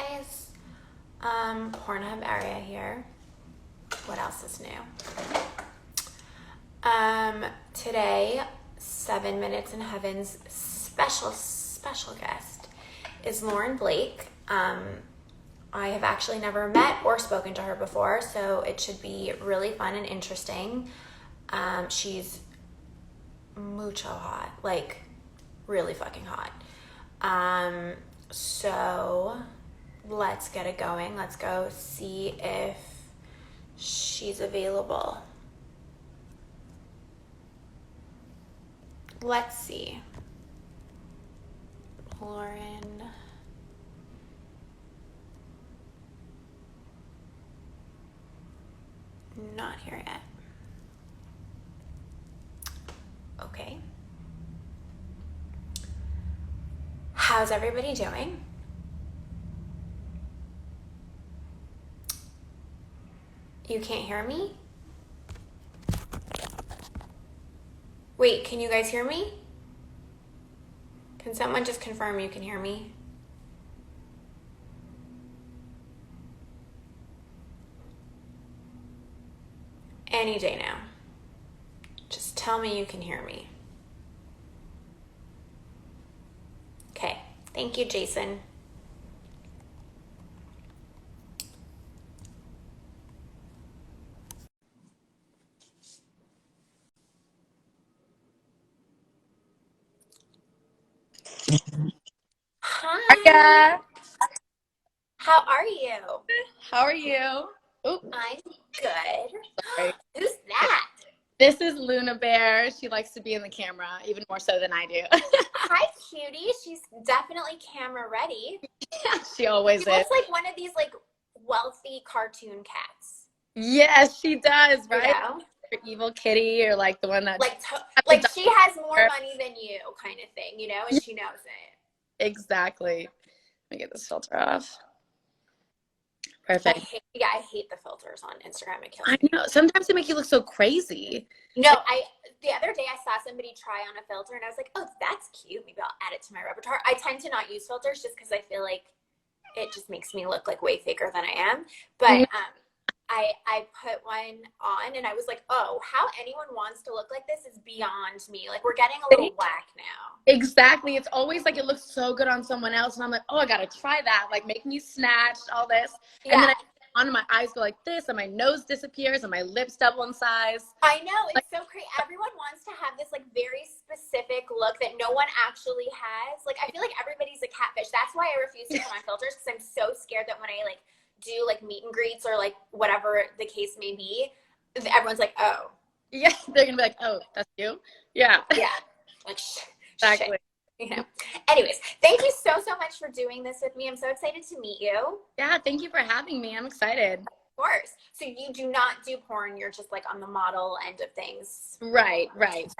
guys. Pornhub Aria here. What else is new? Today, 7 Minutes in Heaven's special guest is Lauren Blake. I have actually never met or spoken to her before, so it should be really fun and interesting. She's mucho hot, like really fucking hot. So let's get it going. Let's go see if she's available. Let's see. Lauren. Not here yet. Okay. How's everybody doing? You can't hear me? Wait, can you guys hear me? Can someone just confirm you can hear me? Any day now. Just tell me you can hear me. Okay, thank you, Jason. Hi. Aria. How are you? How are you? Oop. I'm good. Sorry. Who's that? This is Luna Bear. She likes to be in the camera even more so than I do. Hi, cutie. She's definitely camera ready. She always She is. looks like one of these like wealthy cartoon cats. Yes, she does, right? You know? Or evil kitty, or like the one that like she has more money than you, kind of thing, you know, and she knows it. Exactly. Let me get this filter off. Perfect. I hate the filters on Instagram. It kills I me. know. Sometimes they make you look so crazy. No, the other day I saw somebody try on a filter and I was like, oh, that's cute. Maybe I'll add it to my repertoire. I tend to not use filters just because I feel like it just makes me look like way faker than I am. But I put one on and I was like, oh, how anyone wants to look like this is beyond me. Like, we're getting a little whack now. Exactly. It's always like it looks so good on someone else. And I'm like, oh, I got to try that. Like making you snatch, all this. Yeah. And then on my eyes go like this and my nose disappears and my lips double in size. I know. It's so crazy. Everyone wants to have this like very specific look that no one actually has. Like, I feel like everybody's a catfish. That's why I refuse to put on filters, because I'm so scared that when I like do like meet and greets or like whatever the case may be, everyone's like, oh. Yeah, they're gonna be like, oh, that's you? Yeah. Yeah. Like, exactly. Shit, you know. Anyways, thank you so much for doing this with me. I'm so excited to meet you. Yeah, thank you for having me. I'm excited. Of course. So you do not do porn. You're just like on the model end of things. Right.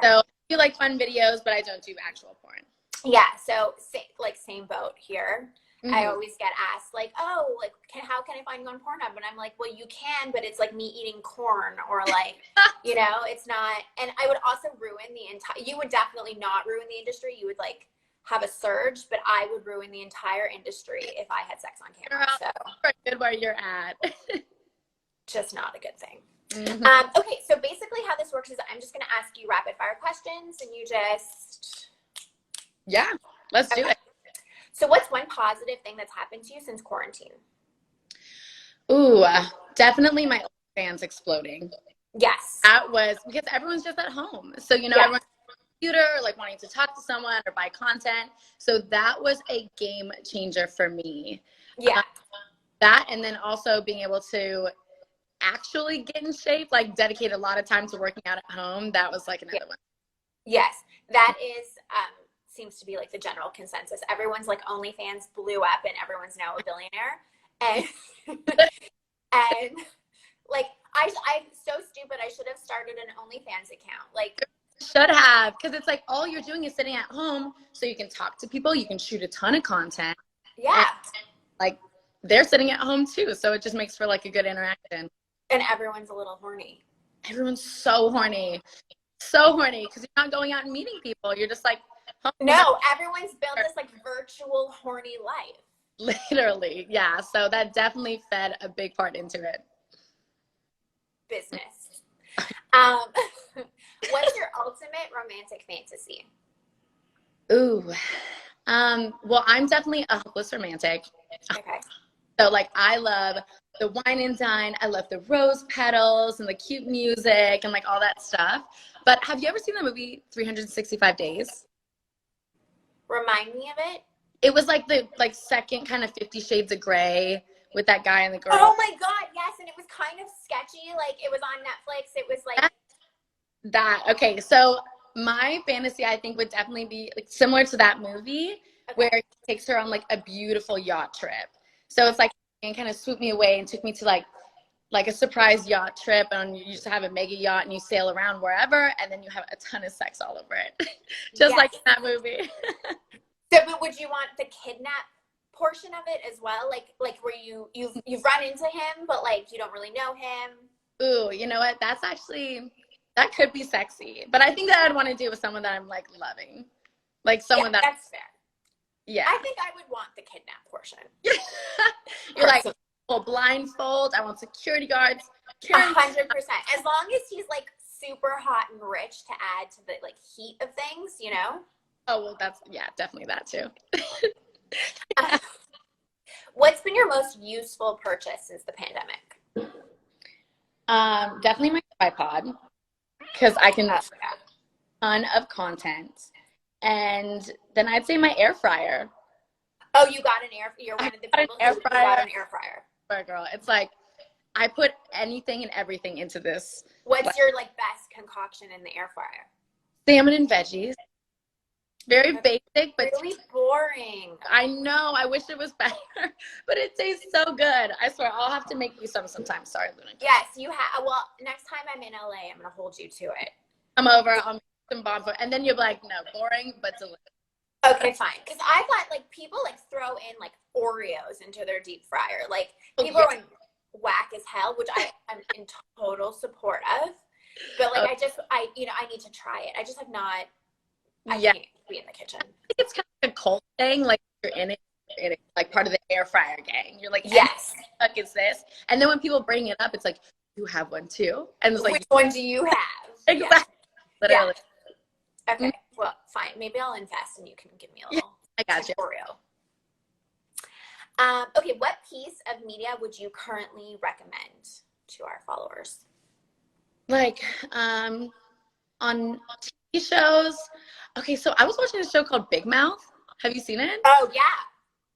So I do like fun videos, but I don't do actual porn. Yeah. So same boat here. Mm-hmm. I always get asked like, oh, like, how can I find you on Pornhub? And I'm like, well, you can, but it's like me eating corn, or like, you know, it's not. And I would also ruin the entire, you would definitely not ruin the industry. You would like have a surge, but I would ruin the entire industry if I had sex on camera. So good where you're at. Just not a good thing. Mm-hmm. Okay, so basically how this works is I'm just going to ask you rapid fire questions and you just. Yeah, let's do it. So what's one positive thing that's happened to you since quarantine? Ooh, definitely my fans exploding. Yes. That was because everyone's just at home. So, you know, everyone's on the computer, like wanting to talk to someone or buy content. So that was a game changer for me. Yeah. That, and then also being able to actually get in shape, like dedicate a lot of time to working out at home. That was like another one. Yes. That is, seems to be like the general consensus. Everyone's like OnlyFans blew up and everyone's now a billionaire. And and like I'm so stupid. I should have started an OnlyFans account. Like, should have, because it's like all you're doing is sitting at home, so you can talk to people, you can shoot a ton of content. Yeah. And, like, they're sitting at home too, so it just makes for like a good interaction. And everyone's a little horny. Everyone's so horny because you're not going out and meeting people. You're just like, no, everyone's built this like virtual horny life. Literally, yeah. So that definitely fed a big part into it. Business. Um, what's your ultimate romantic fantasy? Ooh. Well, I'm definitely a hopeless romantic. Okay. So like I love the wine and dine. I love the rose petals and the cute music and like all that stuff. But have you ever seen the movie 365 Days? Remind me of it. It was like the like second kind of 50 Shades of Grey with that guy and the Oh girl. my God, yes. And it was kind of sketchy. Like it was on Netflix. It was like, That okay, so my fantasy I think would definitely be like similar to that movie where okay. he takes her on like a beautiful yacht trip. So it's like and kind of swooped me away and took me to like a surprise yacht trip and you just have a mega yacht and you sail around wherever and then you have a ton of sex all over it. Just Yes. like in that movie. So, but would you want the kidnap portion of it as well? Like where you've run into him, but like you don't really know him. Ooh, you know what? That's actually that could be sexy. But I think that I'd want to do with someone that I'm like loving. Like Yeah, someone that that's fair. yeah. I think I would want the kidnap portion. You're like full blindfold. I want security guards. 100%. As long as he's like super hot and rich to add to the like heat of things, you know? Oh well, that's yeah, definitely that too. What's been your most useful purchase since the pandemic? Definitely my tripod because I can Yeah. ton of content, and then I'd say my air fryer. Oh, you got an air. You're one of the people who got an air fryer. Girl, it's like I put anything and everything into this. What's Like, your like best concoction in the air fryer? salmon and veggies. Very basic, but Really boring. I know. I wish it was better, but it tastes so good. I swear, I'll have to make you some sometime. Sorry, Luna. Yes, you have. Well, next time I'm in LA, I'm gonna hold you to it. Come over. I'll make some bomb food, and then you'll be like, no, boring but delicious. Okay, fine. Because I thought like people like throw in like Oreos into their deep fryer. Like people are going whack as hell, which I'm in total support of. But like I need to try it. I just have not. I can't be in the kitchen. I think it's kind of like a cult thing. Like you're in it, like part of the air fryer gang. You're like, yes, what the fuck is this? And then when people bring it up, it's like, you have one too. And it's like, which one do you have? Exactly. Yeah. Literally. Yeah. Okay. Well, fine. Maybe I'll invest and you can give me a little tutorial. Okay. What piece of media would you currently recommend to our followers? Like, on TV shows. Okay, so I was watching a show called Big Mouth. Have you seen it? Oh yeah.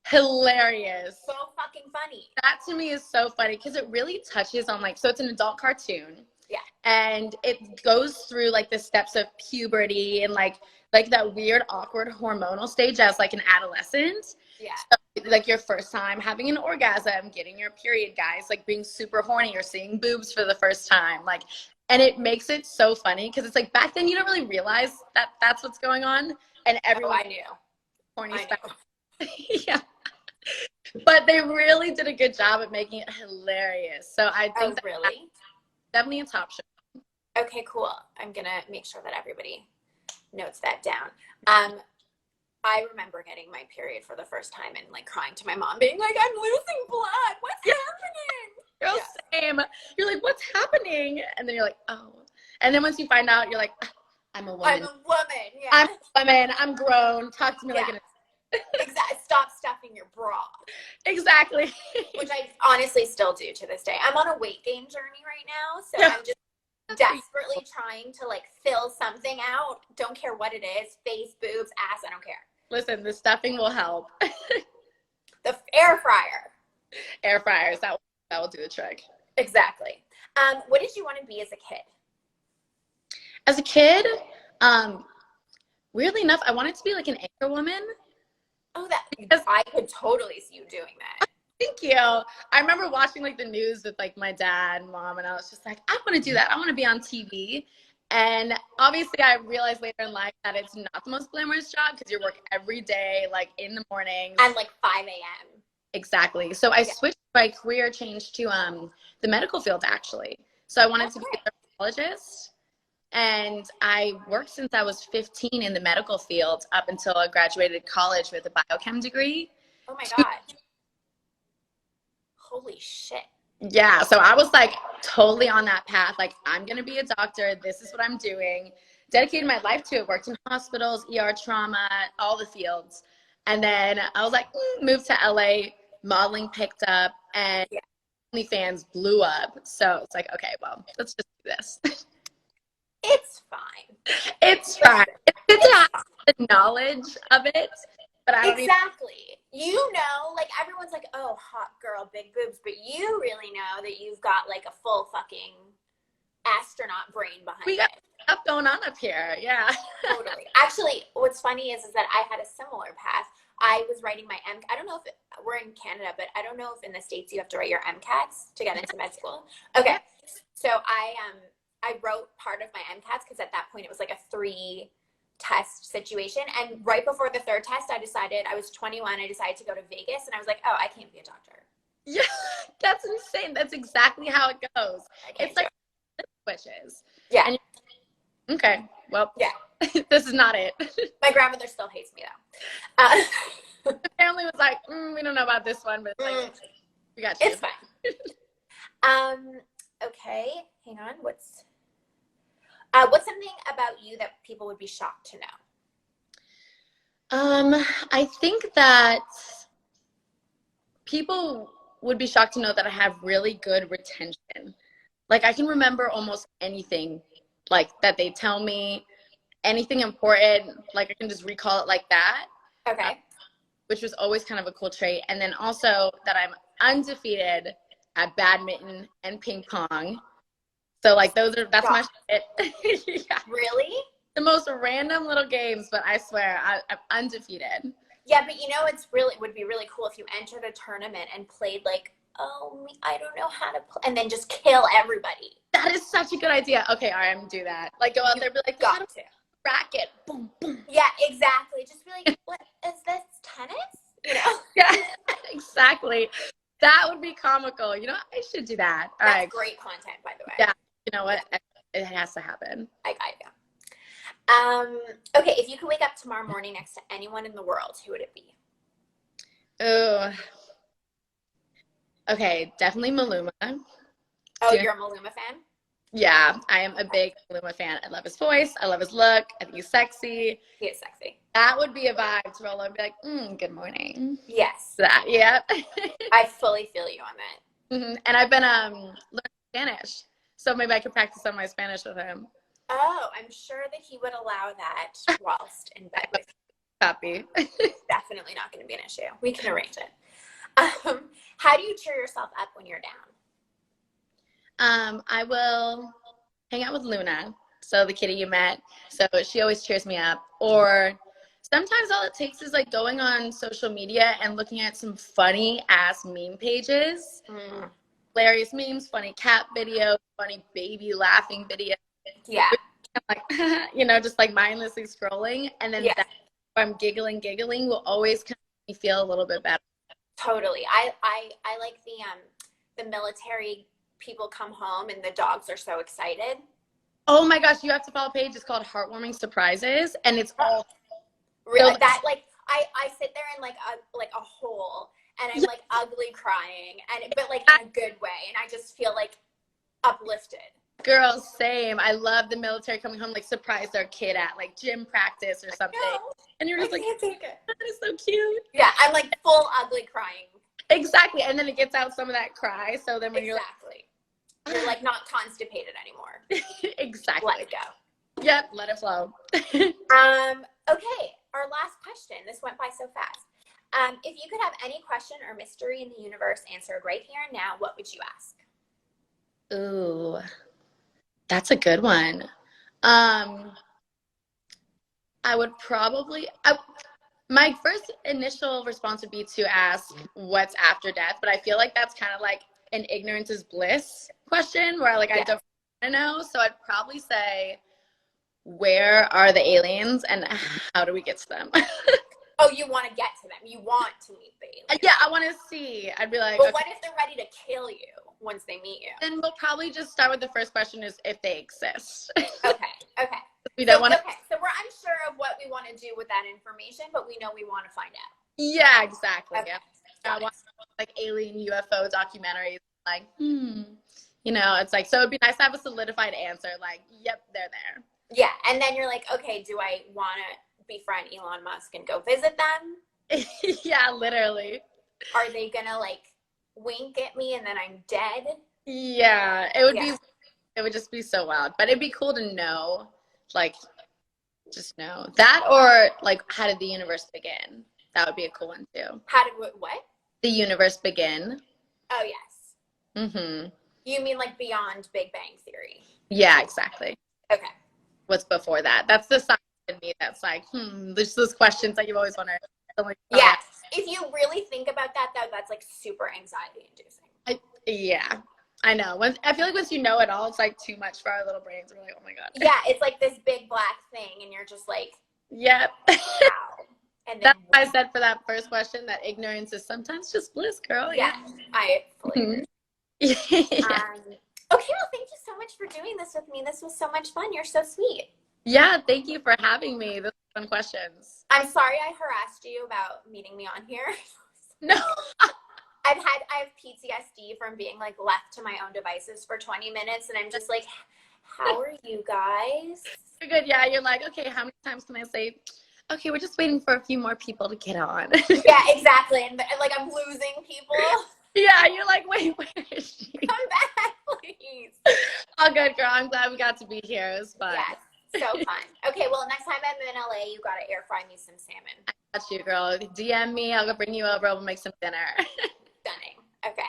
Hilarious. So fucking funny. That to me is so funny because it really touches on like, so it's an adult cartoon. Yeah. And it goes through like the steps of puberty and like that weird awkward hormonal stage as like an adolescent. Yeah. So, like your first time having an orgasm, getting your period, guys, like being super horny or seeing boobs for the first time. Like, and it makes it so funny because it's like back then you don't really realize that that's what's going on. And everyone I knew. horny stuff. Yeah. But they really did a good job at making it hilarious. So I think that's definitely a top show. Okay, cool. I'm gonna make sure that everybody notes that down. I remember getting my period for the first time and like crying to my mom, being like, "I'm losing blood. What's happening?" Girl, same. You're like, "What's happening?" And then you're like, "Oh." And then once you find out, you're like, "I'm a woman. I'm a woman. Yeah. I'm a woman. I'm grown. Talk to me like an." Exactly. Stop stuffing your bra. Exactly. Which I honestly still do to this day. I'm on a weight gain journey right now, so I'm just desperately trying to like fill something out. Don't care what it is. Face, boobs, ass, I don't care. Listen, the stuffing will help. The air fryer. Air fryers, that will do the trick. Exactly. What did you want to be as a kid? As a kid, weirdly enough, I wanted to be like an anchor woman. Oh, because I could totally see you doing that. Thank you. I remember watching like the news with like my dad and mom, and I was just like, I want to do that. I want to be on TV. And obviously, I realized later in life that it's not the most glamorous job because you work every day, like in the mornings. And like 5 a.m. Exactly. So I switched my career change to the medical field actually. So I wanted to be a dermatologist. And I worked since I was 15 in the medical field up until I graduated college with a biochem degree. Oh my God. Holy shit. Yeah, so I was like totally on that path. Like, I'm gonna be a doctor. This is what I'm doing. Dedicated my life to it. Worked in hospitals, ER trauma, all the fields. And then I was like, moved to LA. Modeling picked up, and Yeah. OnlyFans blew up. So it's like, okay, well, let's just do this. It's fine. It's fine. It's good to It's have the knowledge of it, but I don't even. exactly. You know, like everyone's like, oh, hot girl, big boobs, but you really know that you've got like a full fucking astronaut brain behind We got it. stuff going on up here. Yeah. Totally. Actually, what's funny is that I had a similar path. I was writing my I don't know if we're in Canada, but I don't know if in the States you have to write your MCATs to get into med school. Okay. So I wrote part of my MCATs because at that point it was like a 3-test situation. And right before the 3rd test, I decided, I was 21, I decided to go to Vegas, and I was like, oh, I can't be a doctor. Yeah, that's insane. That's exactly how it goes. It's like switches. Yeah. And okay, well, yeah. This is not it. My grandmother still hates me though. The family was like, we don't know about this one, but it's like, we got you. It's fine. Okay, hang on. What's something about you that people would be shocked to know? I think that people would be shocked to know that I have really good retention. Like, I can remember almost anything, like, that they tell me, anything important, like, I can just recall it like that. Okay. Which was always kind of a cool trait. And then also that I'm undefeated at badminton and ping pong. So, like, that's my shit. Yeah. Really? The most random little games, but I swear, I'm undefeated. Yeah, but you know, it would be really cool if you entered a tournament and played like, oh, I don't know how to play, and then just kill everybody. That is such a good idea. Okay, all right, I'm gonna do that. Like, go out there and be like, got to. Racket, boom, boom. Yeah, exactly. Just be like, what is this, tennis? You know? Yeah, exactly. That would be comical. You know, I should do that. All That's right. great content, by the way. Yeah, you know what? It has to happen. I got you. Okay, if you could wake up tomorrow morning next to anyone in the world, who would it be? Oh. Okay, definitely Maluma. Oh, you're a Maluma fan? Yeah, I am a big Maluma fan. I love his voice. I love his look. I think he's sexy. He is sexy. That would be a vibe to roll up and be like, good morning. Yes. That, yeah. I fully feel you on that. Mm-hmm. And I've been learning Spanish, so maybe I could practice on my Spanish with him. Oh, I'm sure that he would allow that whilst in bed with you. Copy. Definitely not going to be an issue. We can arrange it. How do you cheer yourself up when you're down? I will hang out with Luna, so the kitty you met. So she always cheers me up. Or sometimes all it takes is like going on social media and looking at some funny ass meme pages. Hilarious memes, funny cat videos, funny baby laughing videos. Yeah. Like, you know, just like mindlessly scrolling. And then that, I'm giggling will always kind of make me feel a little bit better. Totally. I like the military people come home and the dogs are so excited. Oh my gosh, you have to follow a page. It's called Heartwarming Surprises, and it's all really that like I sit there in like a hole and I'm like ugly crying but like in a good way, and I just feel like uplifted. Girl, same. I love the military coming home, like surprise their kid at like gym practice or something. And you're just like, can't take it. That is so cute. Yeah, I'm like full ugly crying. Exactly. And then it gets out some of that cry. So then when you're like not constipated anymore. Exactly. Let it go. Yep, let it flow. Okay, our last question. This went by so fast. If you could have any question or mystery in the universe answered right here and now, what would you ask? Ooh, that's a good one. I would probably, my first initial response would be to ask what's after death, but I feel like that's kind of like an ignorance is bliss question where like I don't want to know. So I'd probably say, where are the aliens and how do we get to them? Oh, you want to get to them. You want to meet the aliens. Yeah, I want to see. I'd be like, but what if they're ready to kill you once they meet you? Then we'll probably just start with the first question is if they exist. Okay. We don't want to. Okay, so we're unsure of what we want to do with that information, but we know we want to find out. Yeah, exactly. Okay. Yeah. like alien UFO documentaries. Like, you know, it's like, so it'd be nice to have a solidified answer. Like, yep, they're there. Yeah, and then you're like, okay, do I want to befriend Elon Musk and go visit them? Yeah, literally. Are they gonna like wink at me and then I'm dead? Yeah, it would just be so wild. But it'd be cool to know, like, just know that, or like, how did the universe begin? That would be a cool one too. How did what? The universe begin. Oh yes. You mean like beyond Big Bang Theory? Yeah, exactly. Okay. What's before that? That's the science in me that's like, there's those questions that you've always wondered. Yeah. If you really think about that, though, that's like super anxiety inducing. Yeah, I know. I feel like once you know it all, it's like too much for our little brains. We're like, oh my God. Yeah, it's like this big black thing, and you're just like, yep. wow. And then, that's why I said for that first question that ignorance is sometimes just bliss, girl. Yeah, I fully agree. Yeah. Okay, well, thank you so much for doing this with me. This was so much fun. You're so sweet. Yeah, thank you for having me. Those are fun questions. I'm sorry I harassed you about meeting me on here. No. I have PTSD from being like left to my own devices for 20 minutes, and I'm just like, how are you guys? You're good. Yeah, you're like, okay, how many times can I say, okay, we're just waiting for a few more people to get on. Yeah, exactly. And like I'm losing people. Yeah, you're like, wait, where is she? Come back, please. All good, girl. I'm glad we got to be here. It was fun. Yes, so fun. Okay, well, next time I'm in LA, you got to air fry me some salmon. I got you, girl. DM me. I'll go bring you over. We'll make some dinner. Stunning. Okay.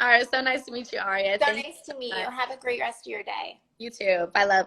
All right. So nice to meet you, Aria. So nice to meet you. Have a great rest of your day. You too. Bye, love.